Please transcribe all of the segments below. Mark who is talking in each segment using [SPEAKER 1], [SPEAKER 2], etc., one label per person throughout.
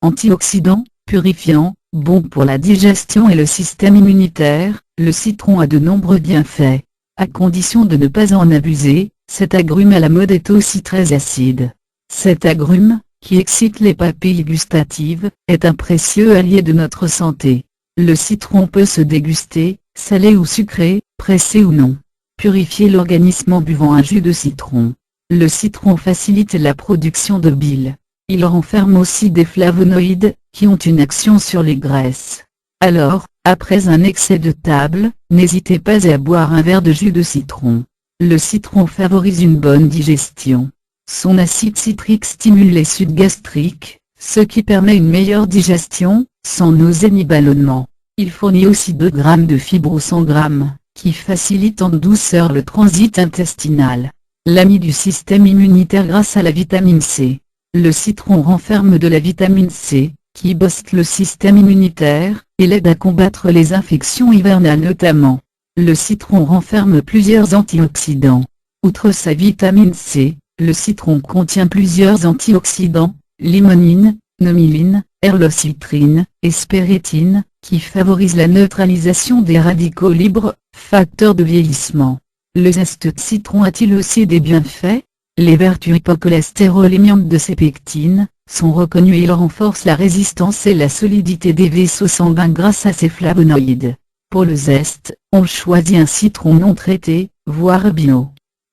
[SPEAKER 1] Antioxydant, purifiant, bon pour la digestion et le système immunitaire, le citron a de nombreux bienfaits. À condition de ne pas en abuser, cet agrume à la mode est aussi très acide. Cet agrume, qui excite les papilles gustatives, est un précieux allié de notre santé. Le citron peut se déguster, salé ou sucré, pressé ou non. Purifier l'organisme en buvant un jus de citron. Le citron facilite la production de bile. Il renferme aussi des flavonoïdes, qui ont une action sur les graisses. Alors, après un excès de table, n'hésitez pas à boire un verre de jus de citron. Le citron favorise une bonne digestion. Son acide citrique stimule les sucs gastriques, ce qui permet une meilleure digestion, sans nausée ni ballonnement. Il fournit aussi 2 grammes de fibres ou 100 grammes, qui facilitent en douceur le transit intestinal. L'ami du système immunitaire grâce à la vitamine C. Le citron renferme de la vitamine C, qui booste le système immunitaire, et l'aide à combattre les infections hivernales notamment. Le citron renferme plusieurs antioxydants. Outre sa vitamine C, le citron contient plusieurs antioxydants, limonine, nomiline, erlocitrine, et spérétine, qui favorisent la neutralisation des radicaux libres, facteurs de vieillissement. Le zeste de citron a-t-il aussi des bienfaits? Les vertus hypocholestérolémiantes de ces pectines sont reconnues et il renforce la résistance et la solidité des vaisseaux sanguins grâce à ses flavonoïdes. Pour le zeste, on choisit un citron non traité, voire bio.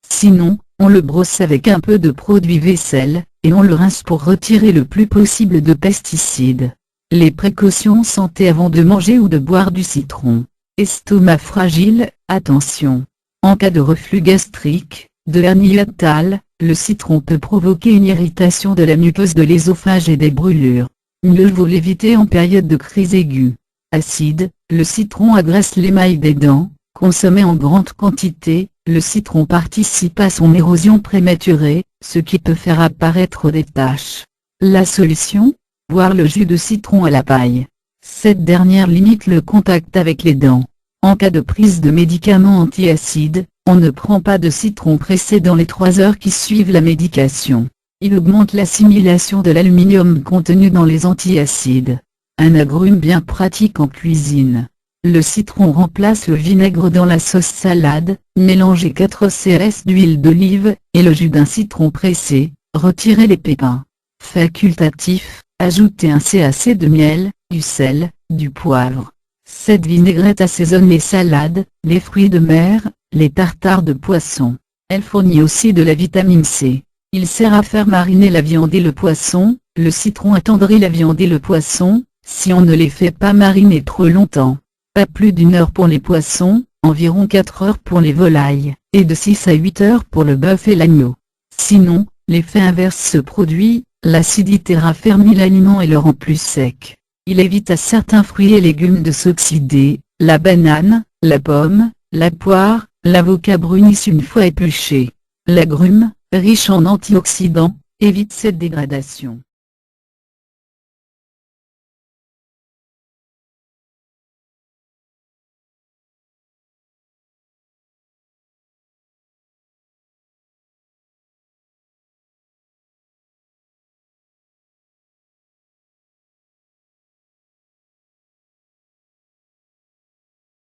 [SPEAKER 1] Sinon, on le brosse avec un peu de produit vaisselle, et on le rince pour retirer le plus possible de pesticides. Les précautions santé avant de manger ou de boire du citron. Estomac fragile, attention. En cas de reflux gastrique, de hernie hiatale, le citron peut provoquer une irritation de la muqueuse de l'ésophage et des brûlures. Mieux vaut l'éviter en période de crise aiguë. Acide, le citron agresse l'émail des dents. Consommé en grande quantité, le citron participe à son érosion prématurée, ce qui peut faire apparaître des taches. La solution? Boire le jus de citron à la paille. Cette dernière limite le contact avec les dents. En cas de prise de médicaments antiacides, on ne prend pas de citron pressé dans les 3 heures qui suivent la médication. Il augmente l'assimilation de l'aluminium contenu dans les antiacides. Un agrume bien pratique en cuisine. Le citron remplace le vinaigre dans la sauce salade. Mélangez 4 cr d'huile d'olive, et le jus d'un citron pressé, retirez les pépins. Facultatif, ajoutez un cac de miel, du sel, du poivre. Cette vinaigrette assaisonne les salades, les fruits de mer, les tartares de poisson. Elle fournit aussi de la vitamine C. Il sert à faire mariner la viande et le poisson. Le citron attendrit la viande et le poisson, si on ne les fait pas mariner trop longtemps. Pas plus d'1 heure pour les poissons, environ 4 heures pour les volailles, et de 6 à 8 heures pour le bœuf et l'agneau. Sinon, l'effet inverse se produit, l'acidité raffermit l'aliment et le rend plus sec. Il évite à certains fruits et légumes de s'oxyder. La banane, la pomme, la poire, l'avocat brunissent une fois épluchés. L'agrume, riche en antioxydants, évite cette dégradation.